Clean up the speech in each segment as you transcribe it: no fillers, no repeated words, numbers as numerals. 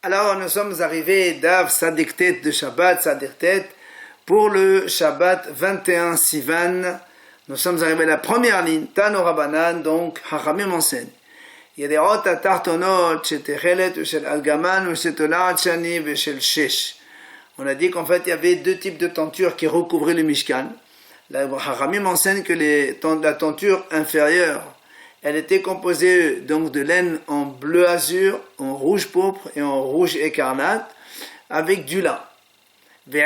Alors nous sommes arrivés d'Av Sadiktet de Shabbat, Sadiktet, pour le Shabbat 21 Sivan. Nous sommes arrivés à la première ligne, Tano Rabanan, donc Hachamim enseigne. Yederot Tartonot, Shetechelet, Shel Algaman, Shetolat Shani, Shel Shesh. On a dit qu'en fait il y avait deux types de tentures qui recouvraient le Mishkan. Hachamim enseigne que la tenture inférieure, elle était composée donc de laine en bleu azur, en rouge pourpre et en rouge écarlate, avec du lin. Et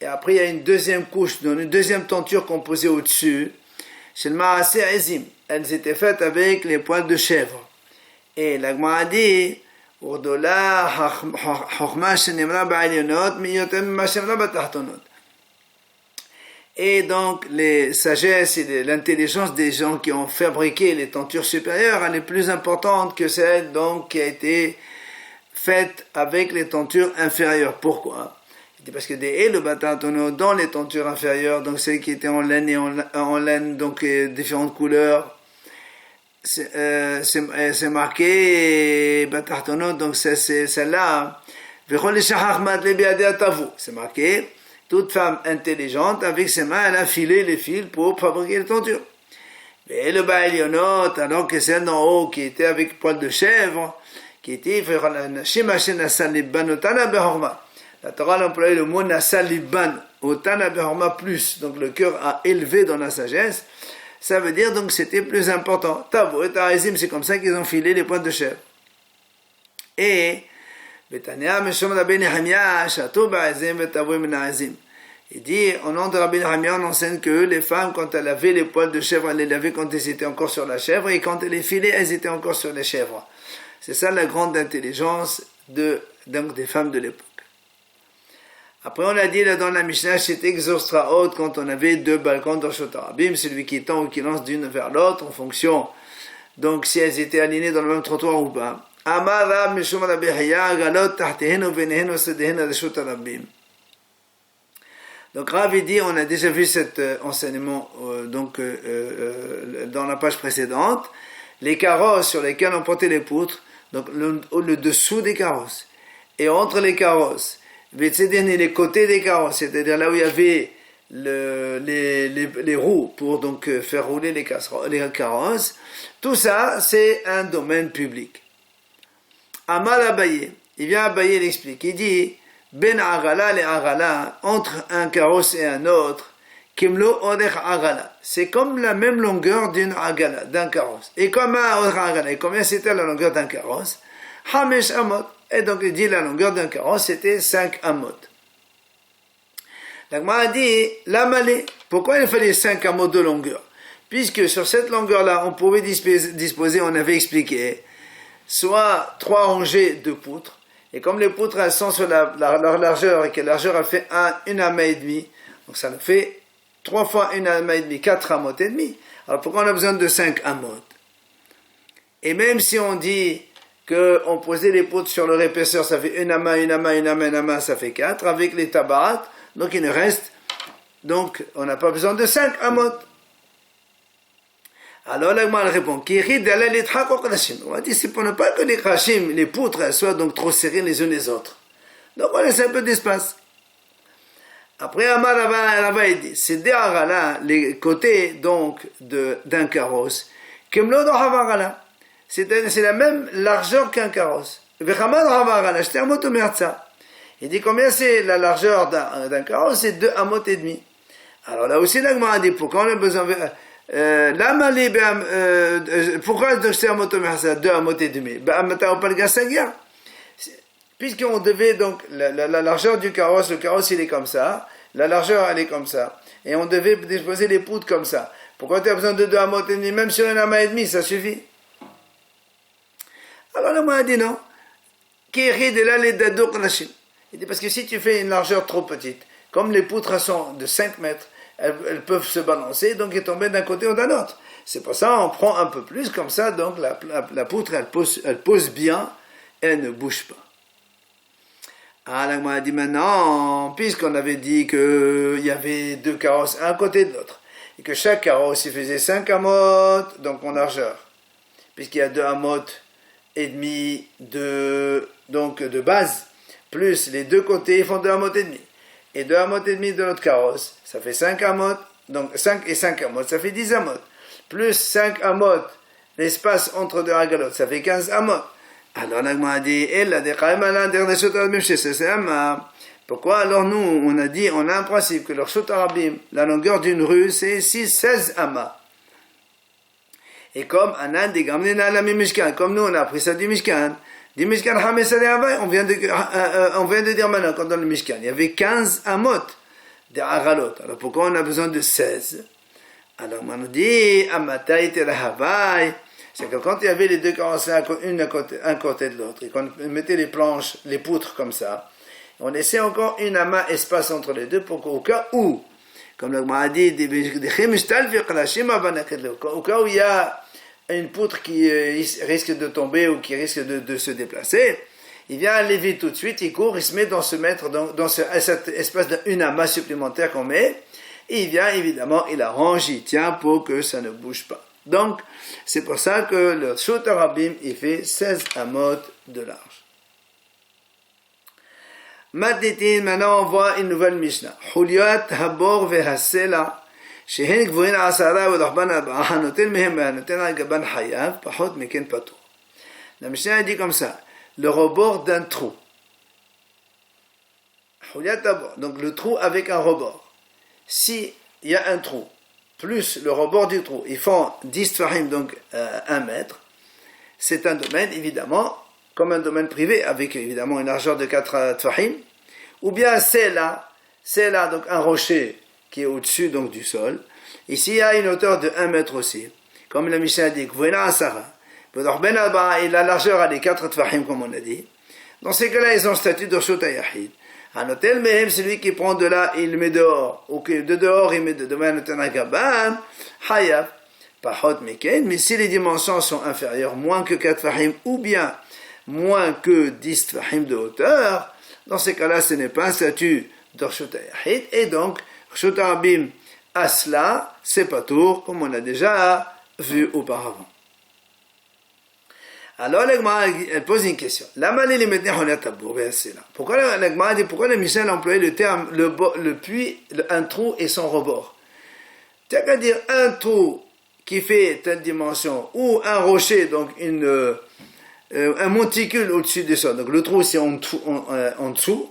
après il y a une deuxième couche, donc une deuxième tenture composée au-dessus. Elles étaient faites avec les poils de chèvre. Et la Gemara dit, et donc, les sagesses et l'intelligence des gens qui ont fabriqué les tentures supérieures, elle est plus importante que celle donc, qui a été faite avec les tentures inférieures. Pourquoi? Parce que le batatonneau dans les tentures inférieures, donc celles qui étaient en laine et en laine, donc différentes couleurs, c'est marqué batatonneau, donc c'est celle-là. C'est marqué. Toute femme intelligente, avec ses mains, elle a filé les fils pour fabriquer les tentures. Et le Baïlionot, alors que celle d'en haut, qui était avec poil de chèvre, qui était, la Torah a employé le mot Nasaliban, Otana Behorma plus, donc le cœur a élevé dans la sagesse, ça veut dire donc c'était plus important. Tavo et Tarazim, c'est comme ça qu'ils ont filé les poils de chèvre. Et, il dit, au nom de Rabbi Nehemia, on enseigne que les femmes, quand elles avaient les poils de chèvre, elles les lavaient quand elles étaient encore sur la chèvre, et quand elles les filaient, elles étaient encore sur les chèvres. C'est ça la grande intelligence donc des femmes de l'époque. Après, on a dit là dans la Mishnah, c'était Exostraot, quand on avait deux balcons dans Shotarabim, celui qui tend ou qui lance d'une vers l'autre, en fonction, donc si elles étaient alignées dans le même trottoir ou pas. Amar Rab Mishum Rabbi Haya, Galot Tahtehenu Venehenu Sedehenu de Shotarabim. Donc Rav dit, on a déjà vu cet enseignement dans la page précédente, les carrosses sur lesquelles on portait les poutres, donc le dessous des carrosses, et entre les carrosses, les côtés des carrosses, c'est-à-dire là où il y avait les roues pour donc faire rouler les carrosses, tout ça c'est un domaine public. Amal Abaye, il vient Abaye l'explique, il dit Ben Agala et Agala, entre un carrosse et un autre, Kimlo Odech Agala. C'est comme la même longueur d'une Agala, d'un carrosse. Et comme un Odech Agala, et combien c'était la longueur d'un carrosse? Hamesh Amot. Et donc il dit la longueur d'un carrosse, c'était 5 Amot. La Gemara dit, la Malé, pourquoi il fallait 5 Amot de longueur? Puisque sur cette longueur-là, on pouvait disposer, on avait expliqué, soit 3 rangées de poutres, et comme les poutres elles sont sur leur largeur, et que la largeur elle fait 1 amas et demi, donc ça nous fait 3 fois 1 amas et demi, 4 amot et demi. Alors pourquoi on a besoin de 5 amot? Et même si on dit qu'on posait les poutres sur leur épaisseur, ça fait 1 amas, 1 amas, 1 amas, 1 amas, ça fait 4, avec les tabarat, donc il nous reste, donc on n'a pas besoin de 5 amot. Alors là, elle répond, on va dire, c'est pour ne pas que les krashim, les poutres, soient donc trop serrées les unes les autres. Donc on laisse un peu d'espace. Après, Amar Rava, il dit, c'est là, les côtés donc d'un carrosse, c'est la même largeur qu'un carrosse. Il dit combien c'est la largeur d'un carrosse? C'est 2 amot et demi. Alors là aussi, la Gemara dit, pourquoi on a besoin pourquoi c'est un moto mersa 2 amot et demi? Puisqu'on devait donc la largeur du carrosse, le carrosse il est comme ça, la largeur elle est comme ça, et on devait disposer les poutres comme ça. Pourquoi tu as besoin de 2 amot et demi? Même sur 1 amas et demi, ça suffit. Alors là, moi, il dit non. Il dit parce que si tu fais une largeur trop petite, comme les poutres sont de 5 mètres, elles peuvent se balancer, donc et tomber d'un côté ou d'un autre. C'est pour ça on prend un peu plus, comme ça, donc la poutre, elle pose bien, et elle ne bouge pas. Ah, là, moi, dit maintenant, puisqu'on avait dit qu'il y avait 2 carrosses, un côté de l'autre, et que chaque carrosse, il faisait 5 amot, donc en largeur, puisqu'il y a 2 amot et demi donc de base, plus les deux côtés, ils font 2 amot et demi. Et 2 amot et demi de l'autre carrosse, ça fait 5 amot, donc 5 et 5 amot, ça fait 10 amot. Plus 5 amot, l'espace entre 2 agalotes, ça fait 15 amot. Alors l'agma a dit, pourquoi alors nous, on a un principe que leur shotarabim, la longueur d'une rue, c'est 16 amas. Et comme Anan des Gamnena la Mishkan, comme nous on a appris ça du Mishkan, on vient de dire maintenant, quand dans le Mishkan, il y avait 15 amot de Aralot. Alors pourquoi on a besoin de 16? Alors on nous dit, Amatai Terahavai, c'est que quand il y avait les deux carrosses un côté de l'autre, et qu'on mettait les planches, les poutres comme ça, on laissait encore une amas espace entre les deux pour qu'au cas où, comme le a dit, au cas où il y a une poutre qui risque de tomber ou qui risque de se déplacer, il vient aller vite tout de suite, il court, il se met dans cet espace d'une amas supplémentaire qu'on met, et il vient évidemment, il arrange, il tient pour que ça ne bouge pas. Donc, c'est pour ça que le shotarabim, il fait 16 amot de large. Maintenant on voit une nouvelle Mishnah. Huliat habor vehasela, shehen gvoin asara v'dochban abah, hanotel mehem v'hanotel agaban hayav, pachot meken patur. La Mishnah dit comme ça, le rebord d'un trou. Huliat habor, donc le trou avec un rebord. Si il y a un trou, plus le rebord du trou, ils font 10 tfahim, donc 1 mètre, c'est un domaine évidemment comme un domaine privé, avec évidemment une largeur de 4 tfahim, ou bien c'est là, donc un rocher qui est au-dessus donc du sol. Ici, il y a une hauteur de 1 mètre aussi, comme la Mishnah dit, et la largeur elle est 4 tfahim, comme on a dit. Dans ces cas-là, ils ont le statut de Reshut HaYachid. Un hôtel, même celui qui prend de là, il le met dehors, ou que de dehors, il met de demain, Hayav, Pachot Meken, mais si les dimensions sont inférieures, moins que 4 tfahim, ou bien moins que 10 tfahim de hauteur, dans ces cas-là, ce n'est pas un statut de Reshut HaYachid, et donc, Reshut HaRabim Asla, c'est pas tour, comme on l'a déjà vu auparavant. Alors, l'Agma, elle pose une question. Pourquoi l'Agma dit, pourquoi le Michel a employé le terme, le puits, un trou et son rebord? C'est-à-dire, un trou qui fait telle dimension, ou un rocher, donc un monticule au-dessus du sol. Donc le trou c'est en dessous,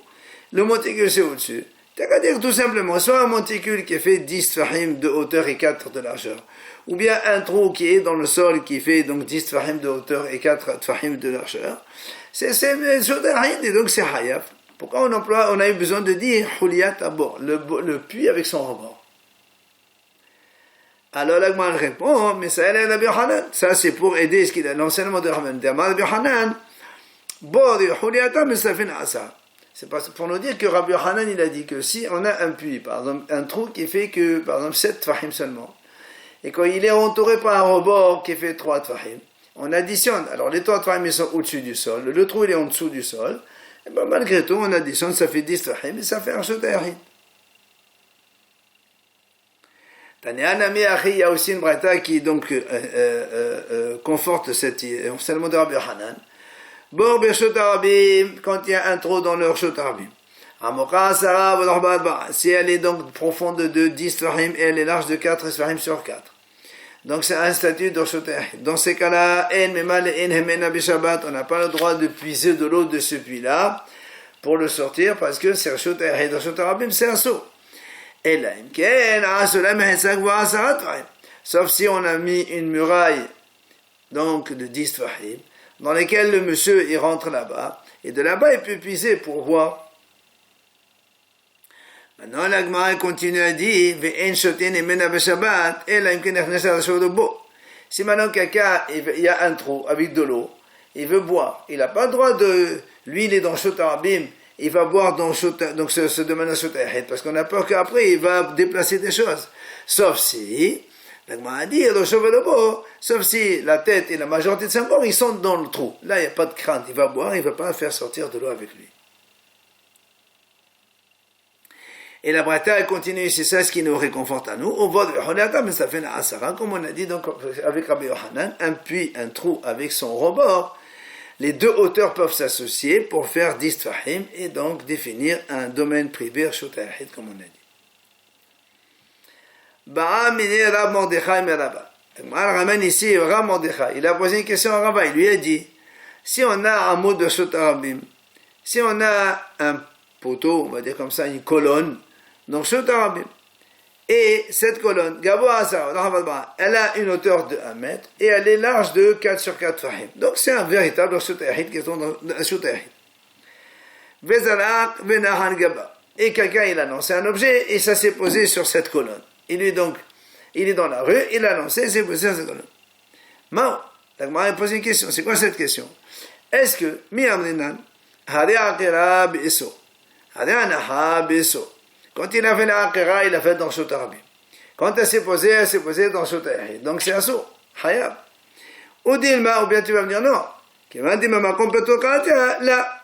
le monticule c'est au-dessus. C'est-à-dire tout simplement, soit un monticule qui fait 10 tfahim de hauteur et 4 de largeur, ou bien un trou qui est dans le sol qui fait donc 10 tfahim de hauteur et 4 tfahim de largeur. C'est Shotarahid et donc c'est Hayaf. Pourquoi on a eu besoin de dire Huliat Abor, le puits avec son rebord? Alors l'Agma répond, mais ça est Rabbi Yochanan. Ça c'est pour aider ce qu'il a l'enseignement de Rabbi Yochanan. C'est pour nous dire que Rabbi Yochanan il a dit que si on a un puits, par exemple un trou qui fait que par exemple 7 tfahim seulement, et quand il est entouré par un rebord qui fait 3 tfahim, on additionne. Alors les 3 tfahim ils sont au-dessus du sol, le trou il est en dessous du sol, et ben malgré tout on additionne, ça fait 10 tfahim et ça fait un Shotarahid. Il y a aussi une braïta qui donc conforte cet enseignement de Rabbi Yochanan. Bor Reshut HaRabim, quand il y a un trou dans le Reshut HaRabim. Si elle est donc profonde de 10 tfahim et elle est large de 4 tfahim sur 4. Donc c'est un statut de Reshut HaYachid. Dans ces cas-là, on n'a pas le droit de puiser de l'eau de ce puits-là pour le sortir parce que c'est Reshut HaYachid. Reshut HaRabim, c'est un seau. Sauf si on a mis une muraille donc de 10 tfahim dans laquelle le monsieur il rentre là-bas et de là-bas il peut puiser pour voir. Maintenant l'Agma continue à dire si maintenant quelqu'un il y a un trou avec de l'eau, il veut boire, il n'a pas le droit de lui il est dans Shotarabim, il va boire dans donc ce domaine de Shotarahid, parce qu'on a peur qu'après il va déplacer des choses. Sauf si, l'Agma a dit, sauf si la tête et la majorité de son corps, ils sont dans le trou. Là, il n'y a pas de crainte, il va boire, il ne va pas faire sortir de l'eau avec lui. Et la braïta, elle continue, c'est ça ce qui nous réconforte à nous. On voit mais ça fait la asara, comme on a dit donc avec Rabbi Yochanan, un puits, un trou avec son rebord, les deux auteurs peuvent s'associer pour faire 10 tfahim et donc définir un domaine privé, Reshut HaYachid, comme on a dit. Ba'a mine Rab Mordechai Meraba. On ramène ici Rab Mordechai. Il a posé une question à Rabba. Il lui a dit, si on a un mot de Reshut HaRabim, si on a un poteau, on va dire comme ça, une colonne, donc Reshut HaRabim, et cette colonne, Gabo Asar, elle a une hauteur de 1 mètre et elle est large de 4 sur 4 fahim. Donc c'est un véritable Reshut HaYachid qui est dans Reshut HaYachid. Vezarak Venahan Gaba. Et quelqu'un, il a lancé un objet et ça s'est posé sur cette colonne. Il est dans la rue, il a lancé, il s'est posé sur cette colonne. Mao, la Gemara a posé une question. C'est quoi cette question? Est-ce que, Mi Amrinan, Hare Akira Beso, Hare Anaha Beso. Quand il a fait la Akira, il a fait dans Reshut HaRabim. Quand elle s'est posée dans Reshut HaYachid. Donc c'est assourd, Hayab. Ou Dilma, ou bien tu vas me dire non. Qui m'a dit, maman, complètement là.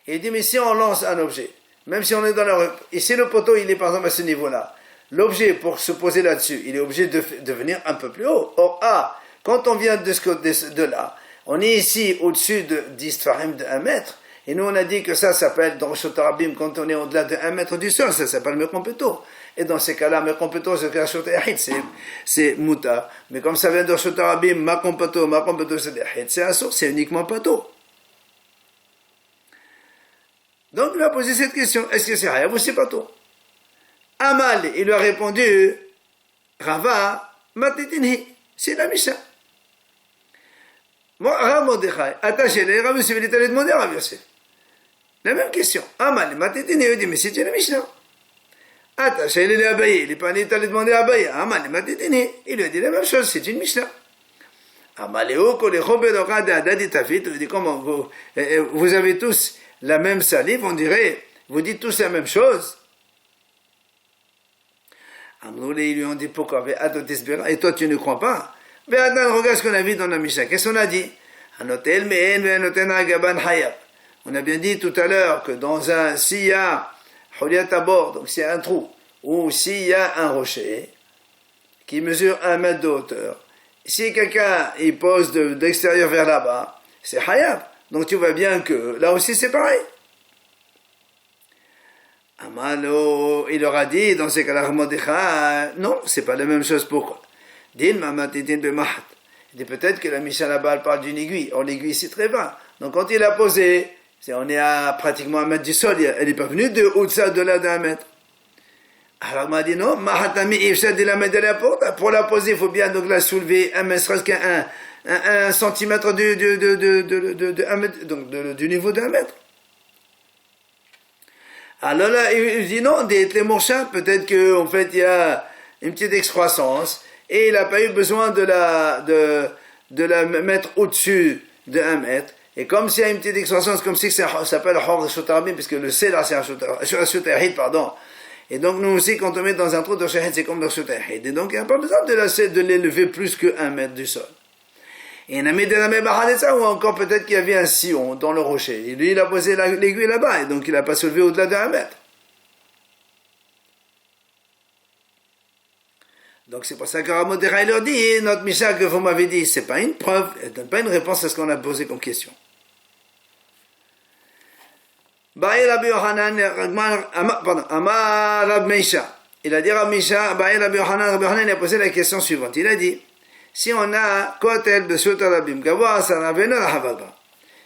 Il dit, mais si on lance un objet, même si on est dans la rue, et si le poteau, il est par exemple à ce niveau-là, l'objet, pour se poser là-dessus, il est obligé de venir un peu plus haut. Or, quand on vient de là, on est ici au-dessus de 10 tfahim de 1 mètre, et nous on a dit que ça s'appelle, dans Reshut HaRabim, quand on est au-delà de 1 mètre du sol, ça s'appelle Mekompeto. Et dans ces cas-là, Mekompeto, c'est Reshut HaYachid, c'est Muta. Mais comme ça vient de Reshut HaRabim, Makompeto, c'est Yachid, c'est assourd, c'est uniquement Pato. Donc il a posé cette question, est-ce que c'est Hayab ou c'est Pato? Amal, il lui a répondu, Rava, Matitinhi, c'est la Misha. Moi, Rav Mordechai, attaché les Rav Yosef, il est allé demander à Rav Yosef. La même question. Amal, Matitinhi, il dit, mais c'est une Mishnah. Attaché les Abaye, il est allé demander à Abaye. Amal, Matitinhi, il lui a dit la même chose, c'est une Mishnah. Amaleo, Kole Chobedoka, Adadi Tafit, il dit, comment vous avez tous la même salive, on dirait, vous dites tous la même chose. Amroulé, ils lui ont dit, pourquoi? Et toi, tu ne crois pas? Mais attends, regarde ce qu'on a vu dans la Mishnah. Qu'est-ce qu'on a dit? On a bien dit tout à l'heure que s'il y a Huliat à bord, donc s'il y a un trou, ou s'il y a un rocher qui mesure 1 mètre de hauteur, si quelqu'un il pose d'extérieur vers là-bas, c'est Hayab. Donc tu vois bien que là aussi c'est pareil. Amalo, il leur a dit dans ces cas-là, non, c'est pas la même chose. Pourquoi? Il dit peut-être que la Mishnah là-bas parle d'une aiguille. Or l'aiguille c'est très bas. Donc quand il a posé, on est à pratiquement 1 mètre du sol, elle n'est pas venue de au-delà de là d'1 mètre. Alors il m'a dit non, pour la poser, il faut bien donc la soulever un centimètre du niveau d'1 mètre. Alors là, il dit non, les mourchins, peut-être qu'en fait il y a une petite excroissance et il n'a pas eu besoin de la mettre au-dessus de 1 mètre. Et comme s'il y a une petite excroissance, comme si ça s'appelle Hor Reshut HaRabim, puisque le Sela c'est Reshut HaYachid, pardon. Et donc nous aussi, quand on met dans un trou de Reshut HaYachid, c'est comme le Reshut HaYachid. Et donc il n'y a pas besoin de l'élever plus que 1 mètre du sol. Et il a mis de la même ou encore peut-être qu'il y avait un sillon dans le rocher. Et lui, il a posé l'aiguille là-bas, et donc il n'a pas soulevé au-delà de 1 mètre. Donc c'est pour ça que Rav Mordechai leur dit, notre Mishnah que vous m'avez dit, c'est pas une preuve, elle donne pas une réponse à ce qu'on a posé comme question. Rabbi Yohanan, Amar Rab Meisha. Il a dit Rab Meisha, Rabbi Yohanan, il a posé la question suivante. Il a dit, si on a Kotel de Reshut HaRabim,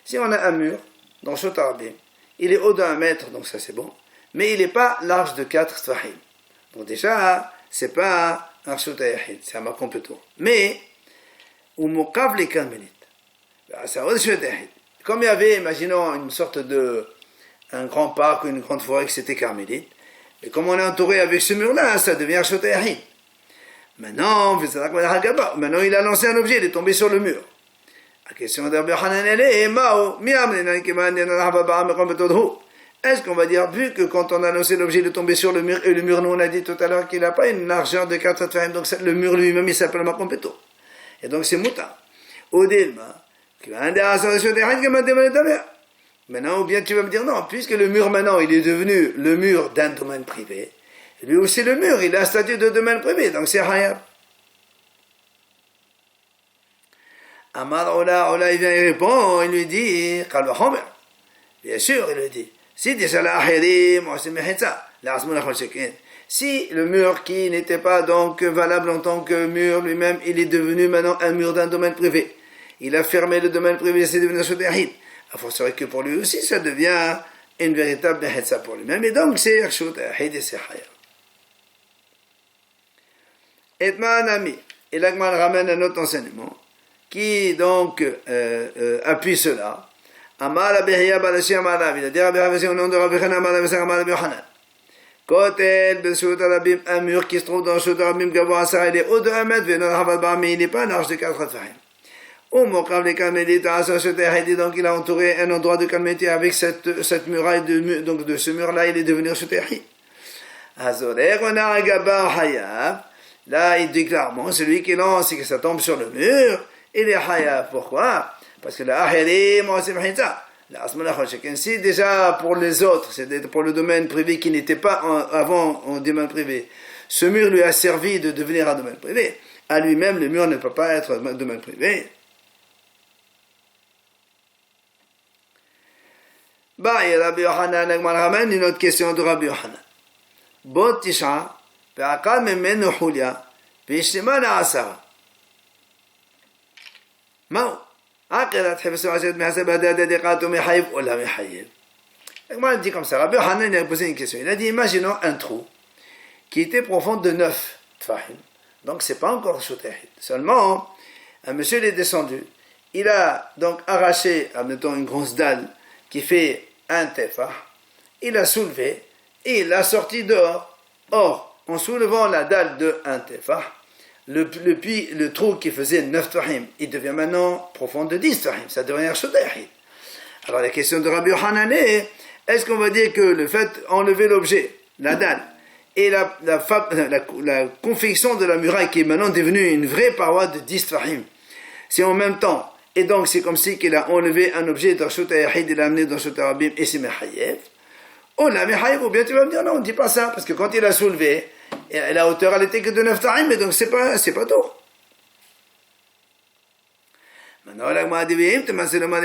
si on a un mur dans Reshut HaRabim, il est haut d'1 mètre, donc ça c'est bon, mais il n'est pas large de 4 tfahim. Donc déjà, c'est pas un Reshut HaYachid, c'est un Makompeto. Mais, ou Mokav les Carmélites, c'est un Reshut HaYachid. Comme il y avait, imaginons, une sorte un grand parc ou une grande forêt que c'était carmélite, et comme on est entouré avec ce mur-là, ça devient Reshut HaYachid. Maintenant, il a lancé un objet, il est tombé sur le mur. La question de Rabbi Yohanan, elle est, est-ce qu'on va dire, vu que quand on a lancé l'objet, il est tombé sur le mur, et le mur, nous on a dit tout à l'heure qu'il n'a pas une largeur de 4 tfahim, donc le mur lui-même, il s'appelle Makompeto. Et donc c'est Muta. Odilma, maintenant, ou bien tu vas me dire, non, puisque le mur maintenant, il est devenu le mur d'un domaine privé, lui aussi le mur, il a un statut de domaine privé, donc c'est Hayab. Amar Ola, il vient, il répond, il lui dit, Qalwa Homer. Bien sûr, il lui dit. Si déjà la ahirim, si le mur qui n'était pas donc valable en tant que mur lui-même, il est devenu maintenant un mur d'un domaine privé. Il a fermé le domaine privé, c'est devenu un shutahid. A fortiori que pour lui aussi, ça devient une véritable mehetza pour lui-même. Et donc, c'est shutahid et c'est hayab. Et Ma'anami, et l'Agman ramène un autre enseignement, qui donc appuie cela. Amar Rabbi Hiya Balashi Amar Rabbi, il a dit Rabbi Hiya au nom de Rabbi Hanan Amar Rabbi Hanan. Kotel Beshut Rabim, un mur qui se trouve dans Shut Rabim Gavoa Asara, il est haut de 1 mètre, mais il n'est pas large de 4 tfahim. Au Mokav les Kalmélites, donc il a entouré un endroit de Kalmélites avec cette muraille donc de ce mur-là, il est devenu Shutahid. Azorer Onar Gabar Hayab, là il dit clairement, celui qui lance et que ça tombe sur le mur, il est Hayab. Pourquoi? Parce que la ahirim, c'est mahita. La asmana khashkin, si déjà pour les autres, c'est pour le domaine privé qui n'était pas avant en domaine privé, ce mur lui a servi de devenir un domaine privé. À lui-même, le mur ne peut pas être un domaine privé. Bah, et Rabbi Yohanan, ramène une autre question de Rabbi Yohanan. Bot tisha, pe'akal memenu hulia, pe'ishtima na'asara. Mao. Il dit comme ça, Rabbi Hanan a posé une question. Il a dit, imaginons un trou qui était profond de 9 tfahim. Donc c'est pas encore shutahid. Seulement, un monsieur est descendu. Il a donc arraché, admettons, une grosse dalle qui fait 1 tefah. Il l'a soulevé et il l'a sorti dehors. Or, en soulevant la dalle de 1 tefah, le trou qui faisait 9 tfahim, il devient maintenant profond de 10 tfahim. Ça devient shutahid. Alors la question de Rabbi Yohanan est, est-ce qu'on va dire que le fait d'enlever l'objet, la dalle, et la confection de la muraille qui est maintenant devenue une vraie paroi de 10 tfahim, c'est en même temps, et donc c'est comme si qu'il a enlevé un objet dans shutahid, il l'a amené dans shutahid et c'est mehayev, ou la mehayev, ou bien tu vas me dire, non, on ne dit pas ça, parce que quand il a soulevé, et la hauteur elle était que de 9 tfahim, mais donc c'est pas tout. Maintenant,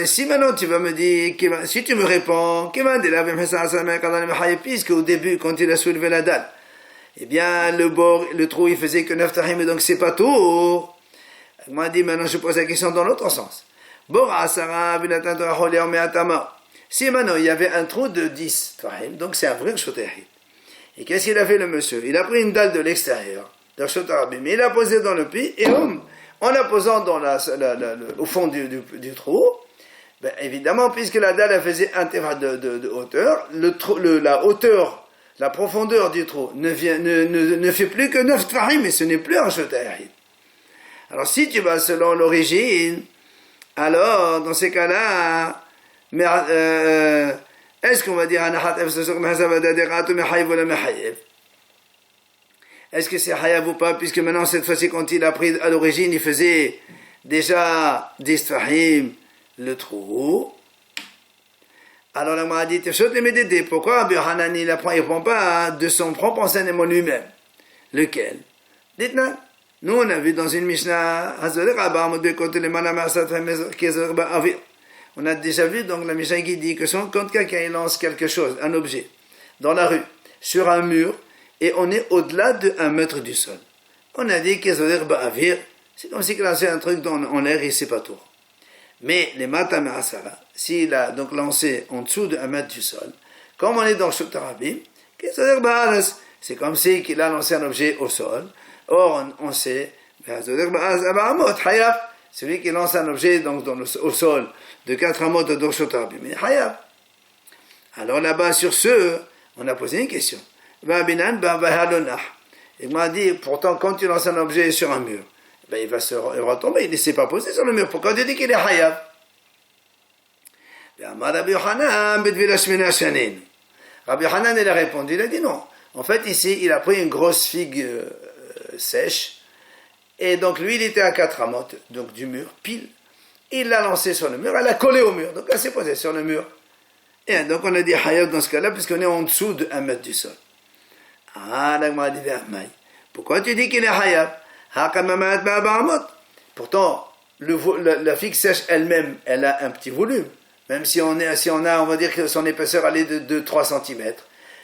si maintenant tu vas me dire, si tu me réponds, puisque au début, quand il a soulevé la dalle, eh bien, le trou, il faisait que 9 tfahim, et donc c'est pas tout. Moi, dit, maintenant je pose la question dans l'autre sens. Si maintenant il y avait un trou de 10 tfahim, donc c'est un vrai shutahid. Et qu'est-ce qu'il a fait le monsieur? Il a pris une dalle de l'extérieur, d'un shutahid, mais il l'a posée dans le puits, et en la posant au fond du trou, ben évidemment, puisque la dalle faisait 1 tefah de hauteur, la profondeur du trou ne fait plus que 9 tfahim, mais ce n'est plus un shutahid. Alors si tu vas selon l'origine, alors dans ces cas-là, est-ce qu'on va dire est-ce que c'est hayab ou pas, puisque maintenant cette fois-ci quand il a pris à l'origine, il faisait déjà 10 tfahim le trou. Alors la m'a dit, pourquoi Rabbi Hanan il ne prend pas de son propre enseignement lui-même? Lequel? Dites-nous. Nous on a vu dans une Mishnah, on a déjà vu donc la Mishnah qui dit que quand quelqu'un lance quelque chose, un objet, dans la rue, sur un mur, et on est au-delà de 1 mètre du sol. On a dit que c'est comme si il lançait un truc en l'air et c'est pas tout. Mais les matam asara, s'il a donc lancé en dessous de 1 mètre du sol, comme on est dans Shut Rabim, c'est comme si il a lancé un objet au sol. Or, on sait, celui qui lance un objet donc au sol de 4 amot de Shut Rabim, mais hayab. Alors là-bas, sur ce, on a posé une question. Il m'a dit, pourtant, quand tu lances un objet sur un mur, ben, il va retomber, il ne s'est pas posé sur le mur. Pourquoi tu dis qu'il est hayab? Rabbi Hanan, il a répondu, il a dit non. En fait, ici, il a pris une grosse figue sèche, et donc lui, il était à 4 amot, donc du mur, pile. Il l'a lancé sur le mur, elle a collé au mur, donc elle s'est posée sur le mur. Et donc on a dit hayab dans ce cas-là, puisqu'on est en dessous de 1 mètre du sol. Ah, l'agma dit, pourquoi tu dis qu'il est hayab? Pourtant, la figue sèche elle-même, elle a un petit volume. Même si on a, on va dire que son épaisseur allait de 3 cm.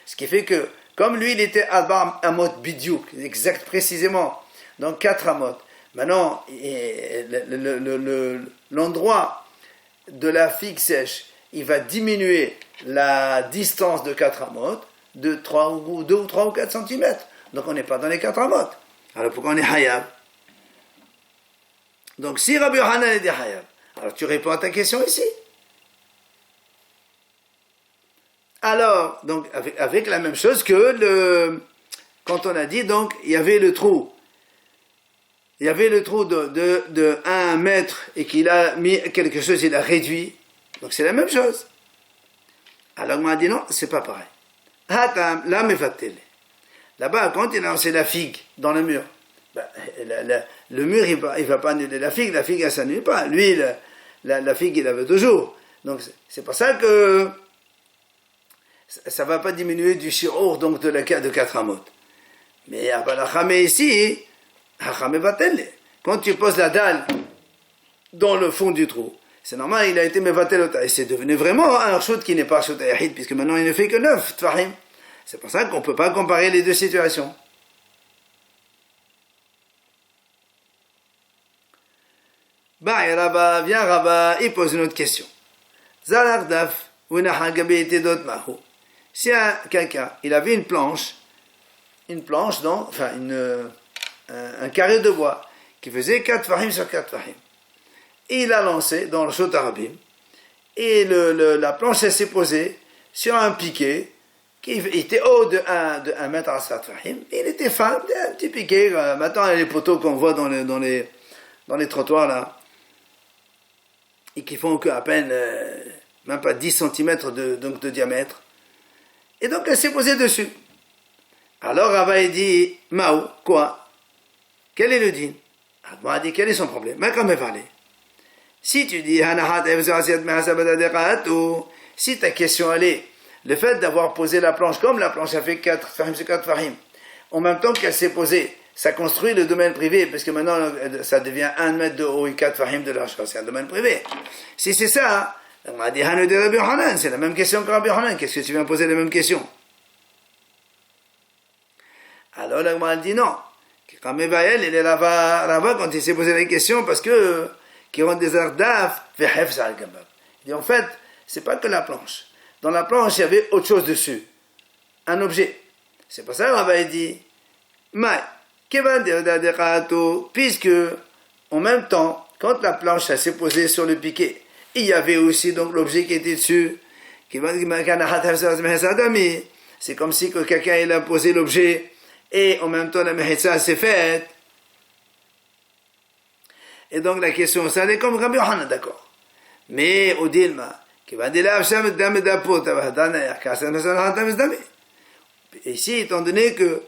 Ce qui fait que, comme lui, il était à amot bidiouk, exact précisément, donc 4 amot. Maintenant, l'endroit de la figue sèche, il va diminuer la distance de 4 amot de 2 ou 3 ou 4 cm. Donc on n'est pas dans les 4 amot. Alors pourquoi on est hayab? Donc si Rabbi Yohanan est des hayab, alors tu réponds à ta question ici. Alors, donc avec la même chose que quand on a dit, donc il y avait le trou. Il y avait le trou de 1 mètre et qu'il a mis quelque chose, il a réduit. Donc c'est la même chose. Alors on m'a dit non, c'est pas pareil. Là-bas, quand il a lancé la figue dans le mur, le mur il va pas annuler la figue elle s'annule pas. Lui, la figue il avait toujours. Donc c'est pour ça que ça va pas diminuer du shi'ur, donc de 4 amot. Mais à Balachame ici, quand tu poses la dalle dans le fond du trou, c'est normal, il a été mevatel, et c'est devenu vraiment un shoot qui n'est pas shoot ayahid, puisque maintenant il ne fait que 9 tfahim. C'est pour ça qu'on ne peut pas comparer les deux situations. Viens Rabba, il pose une autre question. Zalardaf, si quelqu'un, il avait une planche, un carré de bois, qui faisait 4 fahim sur 4 fahim. Et il a lancé dans le Shot Arabim, et la planche s'est posée sur un piquet, qui était haut de 1 mètre à 4 fahim, et il était fin, un petit piquet, maintenant les poteaux qu'on voit dans les trottoirs là, et qui font à peine, même pas 10 cm de diamètre. Et donc elle s'est posée dessus. Alors Rabba dit, Maou, quoi? Quel est le din? Rabba a dit, quel est son problème? Mais quand même parler. Si tu dis, si ta question elle est, le fait d'avoir posé la planche, comme la planche a fait 4 fahim sur 4 fahim, en même temps qu'elle s'est posée, ça construit le domaine privé, parce que maintenant ça devient 1 mètre de haut et 4 fahim de large, c'est un domaine privé. Si c'est ça, on m'a dit, c'est la même question que Rabbi Yohanan, qu'est-ce que tu viens poser la même question? Alors là, on m'a dit non. Quand Mebaël, il est là-bas quand il s'est posé la question, parce que, qui rend des ardaf, il dit en fait, c'est pas que la planche. Dans la planche, il y avait autre chose dessus. Un objet. C'est pour ça que Rabbi dit, puisque, en même temps, quand la planche s'est posée sur le piquet, il y avait aussi donc l'objet qui était dessus. C'est comme si que quelqu'un il a posé l'objet et en même temps la mehitza s'est faite. Et donc la question, ça est comme Rabbi Yohanan, d'accord. Mais au dilma, ici, étant donné que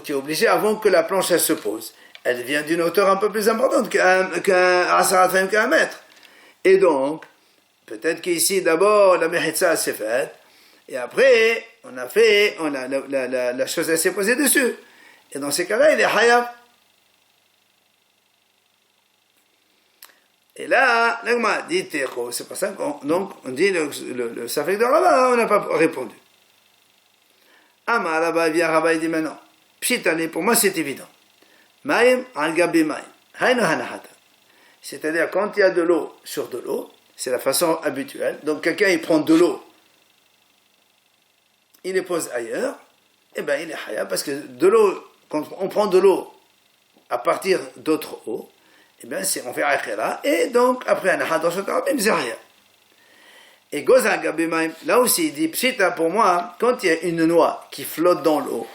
tu es obligé avant que la planche elle se pose, elle vient d'une hauteur un peu plus importante qu'un mètre. Et donc, peut-être qu'ici, d'abord, la mehitza s'est faite, et après, la chose elle s'est posée dessus. Et dans ces cas-là, il est hayab. Et là, l'agma dit techo, c'est pour ça qu'on dit le safek de Rabba, on n'a pas répondu. Ama Rabba vient Rabba, il dit maintenant, pshitani, pour moi c'est évident. Maïm al gabi maïm, hayno hanahata. C'est-à-dire, quand il y a de l'eau sur de l'eau, c'est la façon habituelle. Donc, quelqu'un, il prend de l'eau, il les pose ailleurs, et bien, il est hayab, parce que de l'eau, quand on prend de l'eau à partir d'autres eaux, et bien, on fait akhira, et donc, après un ahad dans ce temps, c'est hayab. Et Gozan Gabimaim, là aussi, il dit, pshita, pour moi, quand il y a une noix qui flotte dans l'eau,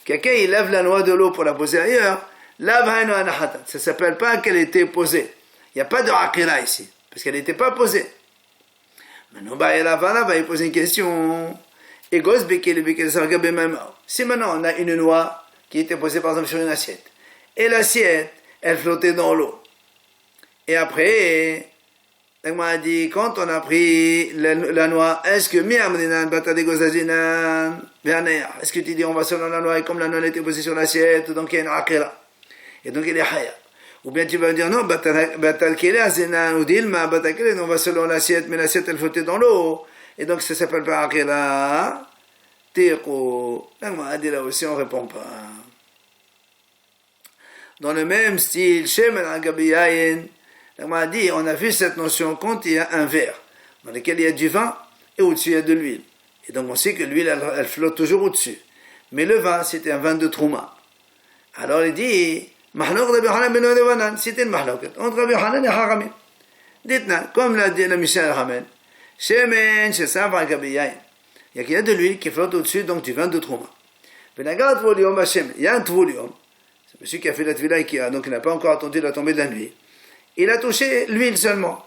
quelqu'un, il lève la noix de l'eau pour la poser ailleurs, là, ça ne s'appelle pas qu'elle était posée. Il n'y a pas de akira ici, parce qu'elle n'était pas posée. Maintenant, il pose une question. Si maintenant on a une noix qui était posée par exemple sur une assiette, et l'assiette, elle flottait dans l'eau. Et après, on m'a dit, quand on a pris la noix, est-ce que est-ce que tu dis on va selon la noix, et comme la noix était posée sur l'assiette, donc il y a une akira. Et donc il est haya. Ou bien tu vas me dire, non, batal kela, c'est un udilma, batal kela, on va selon l'assiette, mais l'assiette elle flottait dans l'eau. Et donc ça s'appelle pas akela, tiqo. A dit là aussi, on répond pas. Dans le même style, Shemen Agabiyayin, a dit, on a vu cette notion quand il y a un verre, dans lequel il y a du vin, et au-dessus il y a de l'huile. Et donc on sait que l'huile, elle flotte toujours au-dessus. Mais le vin, c'était un vin de Trouma. Alors il dit, Mahlok Rabbi Hanan ben Odevanan, c'était une mahloket, entre Rabbi Hanan et Haramim. Dites-nous, comme l'a dit la Mishnah al-Hamen, Shemen, Shesav Agabiyayin. Il y a de l'huile qui flotte au-dessus, donc du vin de Trouma. Benagat Volium Hashem, il y a un Tvolium. C'est monsieur qui a fait la tvila et donc il n'a pas encore attendu la tombée de la nuit. Il a touché l'huile seulement.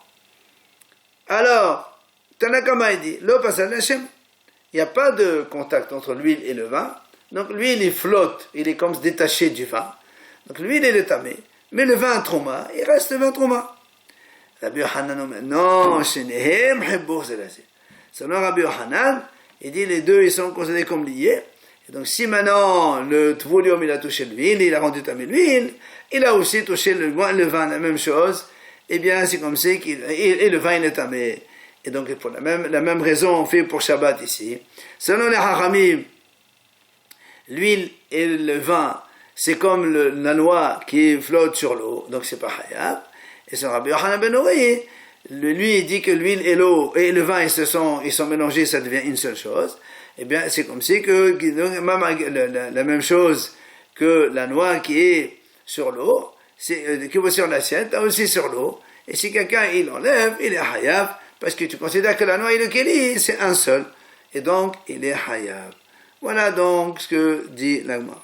Alors, Tanakama dit, l'eau passe à l'Hachem. Il n'y a pas de contact entre l'huile et le vin. Donc l'huile, il flotte, il est comme détaché du vin. Donc l'huile, elle est tamée. Mais le vin trauma, il reste le vin trauma. Rabbi Yochanan, non, shenehem hebbour zelazé. Selon Rabbi Yochanan, il dit les deux, ils sont considérés comme liés. Et donc si maintenant le tvolium, il a touché l'huile, il a rendu tamé l'huile, il a aussi touché le vin, la même chose, eh bien c'est comme ça et le vin, il est tamé. Et donc pour la même raison, on fait pour Shabbat ici. Selon les Haramim, l'huile et le vin, c'est comme la noix qui flotte sur l'eau, donc c'est pas hayab. Et selon Rabbi Yochanan ben Uri, lui il dit que l'huile et l'eau et le vin ils sont mélangés, ça devient une seule chose. Eh bien c'est comme si que la même chose que la noix qui est sur l'eau, qui est sur l'assiette, aussi sur l'eau. Et si quelqu'un il enlève, il est hayab, parce que tu considères que la noix et le keli, c'est un seul. Et donc, il est hayab. Voilà donc ce que dit l'Agma.